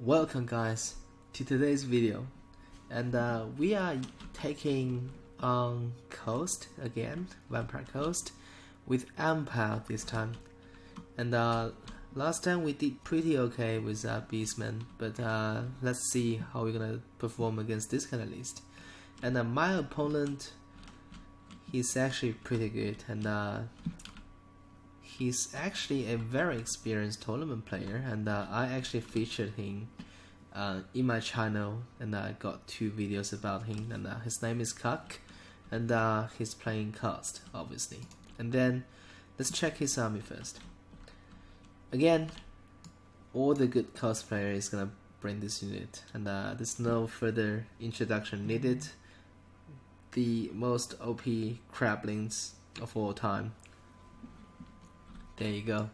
Welcome guys to today's video, and we are taking on Coast again, Vampire Coast, with Empire this time. And last time we did pretty okay with Beastman, but let's see how we're gonna perform against this kind of list. And my opponent, he's actually pretty good, and he's actually a very experienced tournament player, and I actually featured him in my channel, and I got 2 videos about him, and his name is Kark, and he's playing Coast, obviously. And then let's check his army first. Again, all the good cosplayer is gonna bring this unit, and there's no further introduction needed. The most OP crablings of all time. There you go.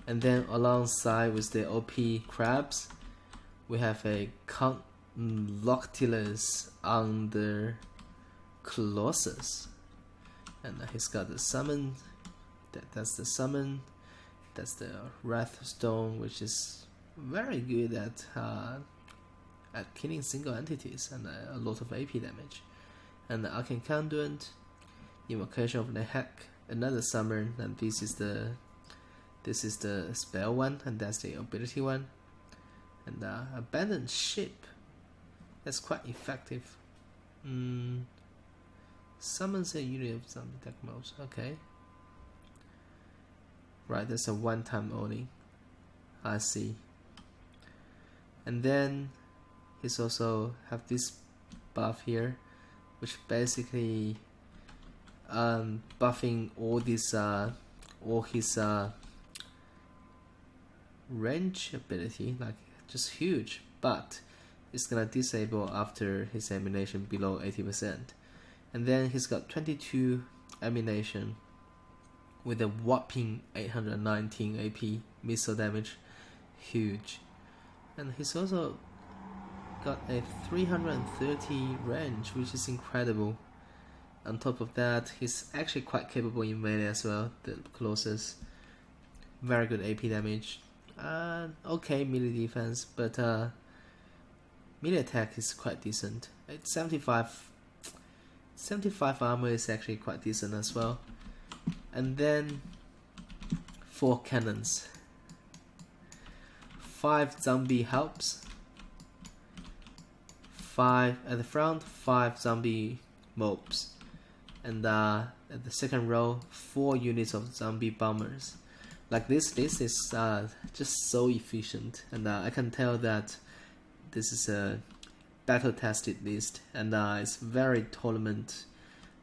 And then alongside with the OP crabs, we have a Loctilus under Colossus, and he's got the summon. That's the summon. That's the Wrathstone, which is very good at killing single entities and a lot of AP damage. And the Arcane Conduit, Invocation of the Heck, another summon, and this is the spell one, and that's the ability one. And Abandoned Ship, that's quite effective. Summons a unit of zombie deck modes. Okay. Right, that's a one-time only. I see. And then he's also have this buff here, which basically buffing all his range ability, like just huge, but it's gonna disable after his ammunition below 80%. And then he's got 22 ammunition with a whopping 819 AP missile damage, huge. And he's also got a 330 range, which is incredible. On top of that, he's actually quite capable in melee as well, the Colossus. Very good AP damage. Okay, melee defense, but melee attack is quite decent. It's 75 armor is actually quite decent as well. And then 4 cannons, 5 zombie helps, 5 at the front, 5 zombie mobs, and at the second row 4 units of zombie bombers. Like this list is just so efficient, and I can tell that this is a battle tested list, and it's very tournament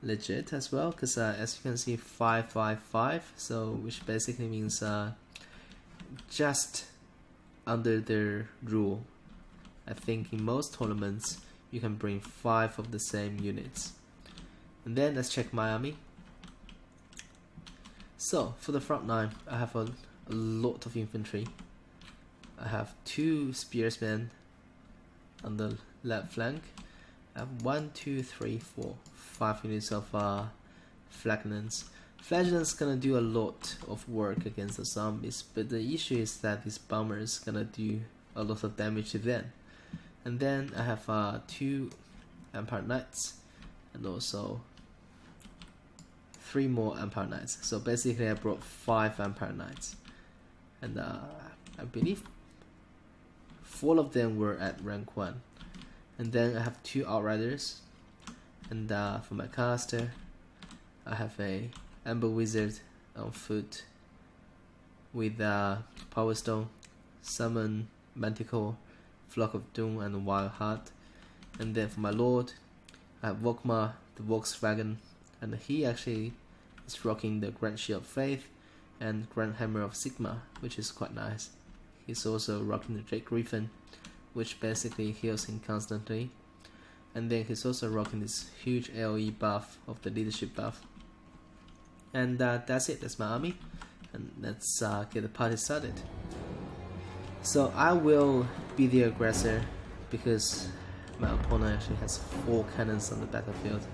legit as well, because as you can see 555, so which basically means just under their rule. I think in most tournaments you can bring 5 of the same units. And then let's check my army. So for the front line, I have a lot of infantry. I have 2 spearsmen on the left flank. I have 1, 2, 3, 4, 5 units of flagellants. Flagellants gonna do a lot of work against the zombies, but the issue is that these bombers gonna do a lot of damage to them. And then I have 2 Empire Knights, and also 3 more Empire Knights. So basically I brought 5 Empire Knights, and I believe 4 of them were at rank 1. And then I have 2 Outriders, and for my caster I have a Amber Wizard on foot with Power Stone, Summon, Manticore, Flock of Doom, and Wild Heart. And then for my Lord, I have Volkmar, the Volkswagen, and he actually is rocking the Grand Shield of Faith and Grand Hammer of Sigma, which is quite nice. He's also rocking the Drake Griffin, which basically heals him constantly. And then he's also rocking this huge AoE buff of the leadership buff. And that's it, that's my army. And let's get the party started. So I will be the aggressor, because my opponent actually has 4 cannons on the battlefield,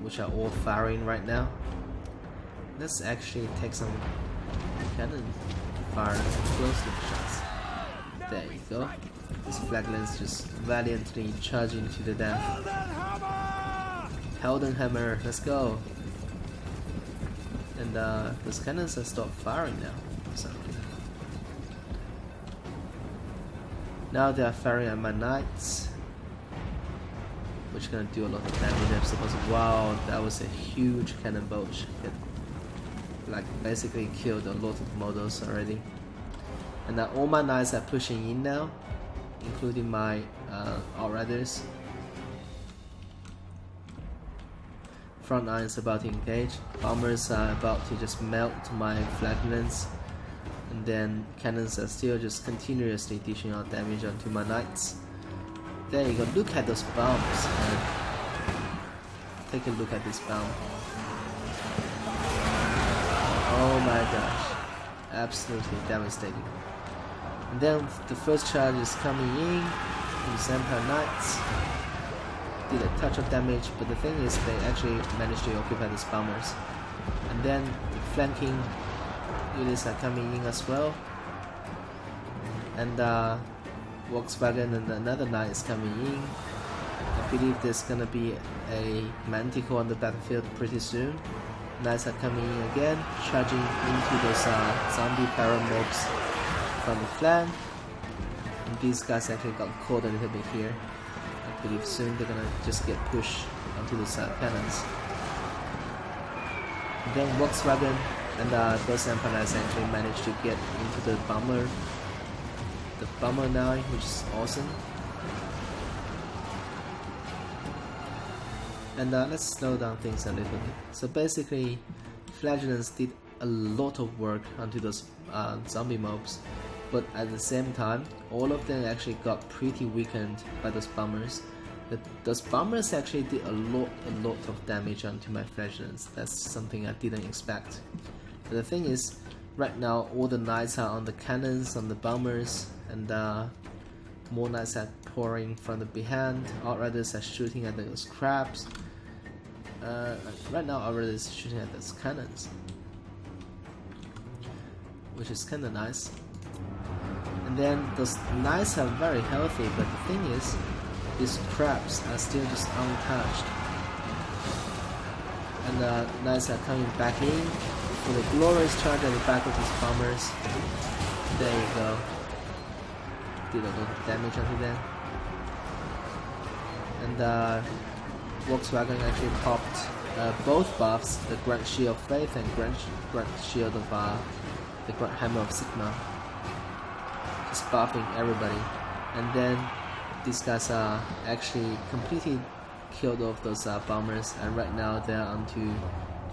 which are all firing right now. Let's actually take some cannon fire explosive shots. There you go. These flaglets just valiantly charging to the death. Heldenhammer, let's go. And those cannons have stopped firing now for some reason. Now they are firing at my knights, which is gonna do a lot of damage. I'm supposed to, wow, that was a huge cannon bolt. It like basically killed a lot of models already. And now all my knights are pushing in now, including my outriders. Front line is about to engage. Bombers are about to just melt my flaglets. And then cannons are still just continuously dishing out damage onto my knights. There you go, look at those bombs. Take a look at this bomb. Oh my gosh, absolutely devastating. And then the first charge is coming in. These Empire Knights did a touch of damage, but the thing is they actually managed to occupy these bombers. And then the flanking units are coming in as well. And Volkswagen and another knight is coming in. I believe there's gonna be a Manticore on the battlefield pretty soon. Knights are coming in again, charging into those zombie paramobs from the flank. And these guys actually got caught a little bit here. I believe soon they're gonna just get pushed onto those cannons. And then Volkswagen and those Empire Knights actually managed to get into the bomber now, which is awesome. And let's slow down things a little bit. So basically, Flagellants did a lot of work onto those zombie mobs, but at the same time, all of them actually got pretty weakened by those bombers. Those bombers actually did a lot of damage onto my Flagellants. That's something I didn't expect. But the thing is, right now all the knights are on the cannons, on the bombers, and more knights are pouring from the behind. Outriders are shooting at those crabs. Right now Outriders is shooting at those cannons, which is kinda nice. And then those knights are very healthy, but the thing is, these crabs are still just untouched. And knights are coming back in for the glorious charge at the back of these bombers. There you go. Did a lot of damage onto them. And Volkswagen actually popped both buffs, the Grand Shield of Faith and Grand Shield of the Grand Hammer of Sigma. Just buffing everybody. And then these guys are actually completely killed off those bombers, and right now they're onto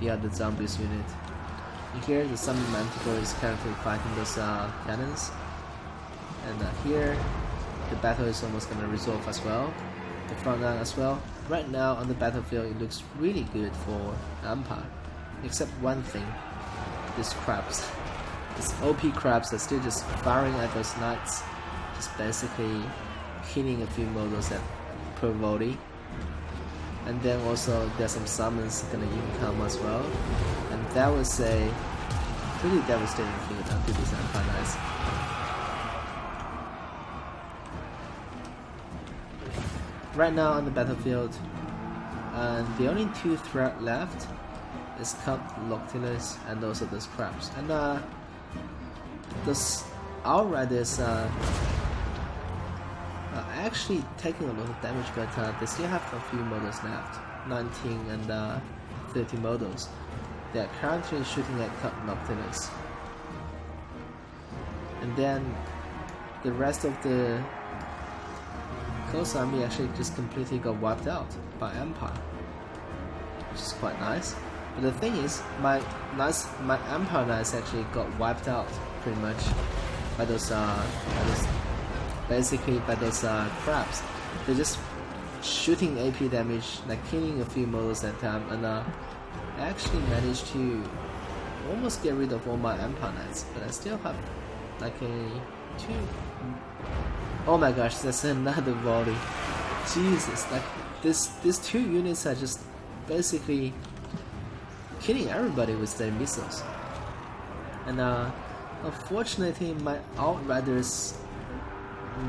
the other zombies unit. And here the Summon Manticore is currently fighting those cannons. And here the battle is almost gonna resolve as well. The front line as well. Right now on the battlefield it looks really good for Empire, except one thing: these crabs. These OP crabs are still just firing at those knights, just basically killing a few models per volley. And then also there's some summons gonna income as well, and that was a pretty devastating thing to these Empire Knights. Right now on the battlefield, the only two threat left is Count Loctilus and also those crabs. And those Outriders are actually taking a lot of damage, but they still have a few models left, 19 and 30 models. They are currently shooting at Count Loctilus. And then the rest of the Coast Army actually just completely got wiped out by Empire, which is quite nice. But the thing is, my Empire Knights actually got wiped out pretty much by those crabs. They're just shooting AP damage, like killing a few models at a time, and I actually managed to almost get rid of all my Empire Knights, but I still have like two. Oh my gosh, that's another volley. Jesus, like these two units are just basically killing everybody with their missiles. And unfortunately my Outriders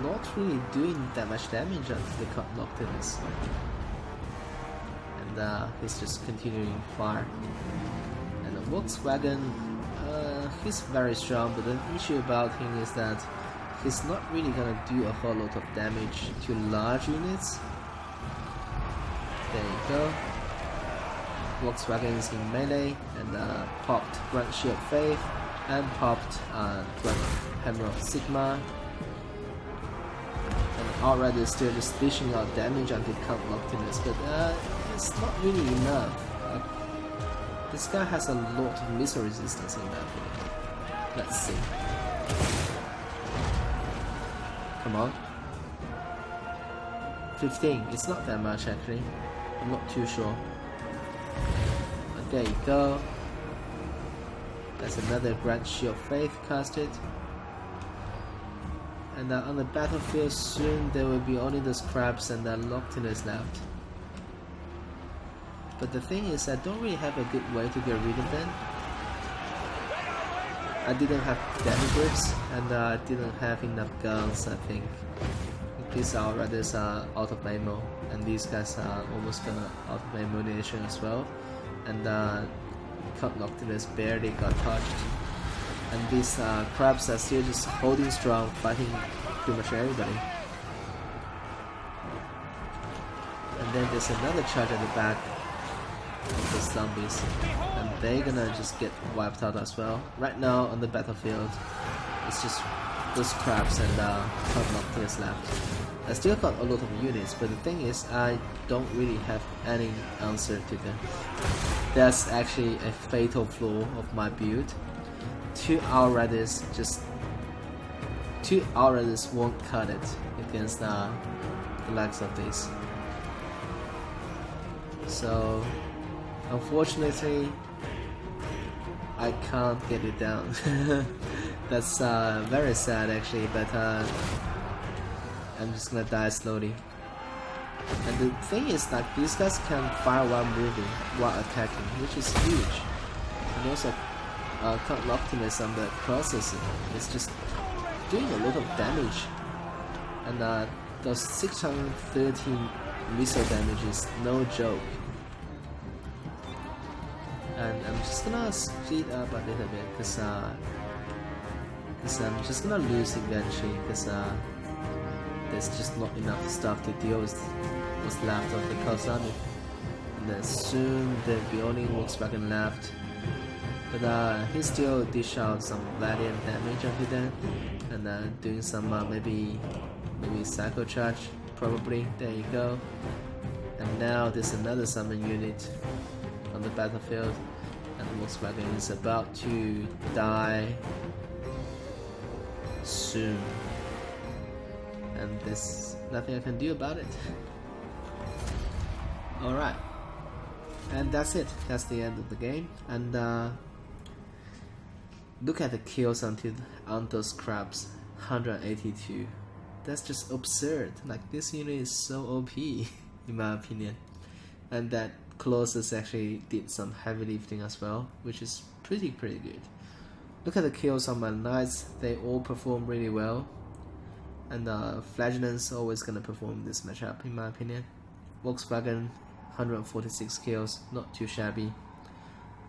not really doing that much damage onto the Noctilus. And he's just continuing fire. And the Volkswagen, he's very strong, but the issue about him is that he's not really gonna do a whole lot of damage to large units. There you go. Volkswagen is in melee and popped Grand Shield Faith and popped Grand Hammer of Sigma. And Outrider is still just dishing out damage onto Count Noctilus, but it's not really enough. This guy has a lot of missile resistance in that opinion. Let's see. Come on. 15. It's not that much actually. I'm not too sure. But there you go. That's another Grand Shield Faith casted. And on the battlefield soon there will be only those crabs and Noctilus left. But the thing is, I don't really have a good way to get rid of them. I didn't have demibrips and I didn't have enough guns, I think. These Outriders are out of ammo, and these guys are almost gonna out of ammunition as well. And Count Noctilus barely got touched. And these crabs are still just holding strong, fighting pretty much everybody. And then there's another charge at the back of the zombies, and they're gonna just get wiped out as well. Right now on the battlefield, it's just those crabs and Count Noctilus left. I still got a lot of units, but the thing is, I don't really have any answer to them. That's actually a fatal flaw of my build. Two Outriders won't cut it against the likes of this. So unfortunately, I can't get it down. That's very sad actually, but I'm just gonna die slowly. And the thing is that these guys can fire while moving, while attacking, which is huge. And also, Count Noctilus on the processing is just doing a lot of damage. And those 613 missile damage is no joke. And I'm just gonna speed up a little bit because I'm just gonna lose eventually because there's just not enough stuff to deal with what's left of the Kawasami. And then soon there'll be only Volkswagen left. But he still dish out some valiant damage onto them, and doing some maybe Psycho Charge probably. There you go. And now there's another summon unit on the battlefield, and Volkswagen is about to die soon. And there's nothing I can do about it. Alright. And that's it. That's the end of the game. And look at the kills on those crabs. 182. That's just absurd. Like, this unit is so OP in my opinion. And that Colossus actually did some heavy lifting as well, which is pretty good. Look at the kills on my knights. They all perform really well. And Flagellant's always gonna perform this matchup in my opinion. Volkswagen, 146 kills, not too shabby.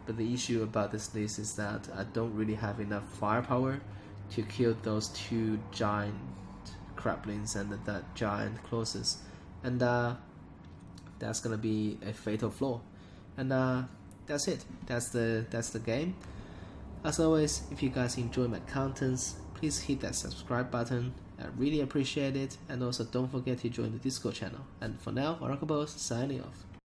But the issue about this list is that I don't really have enough firepower to kill those two giant crablings and that giant Colossus. And that's gonna be a fatal flaw. And that's it. That's the game. As always, if you guys enjoy my contents, please hit that subscribe button. I really appreciate it, and also don't forget to join the Discord channel. And for now, Oracle Boss signing off.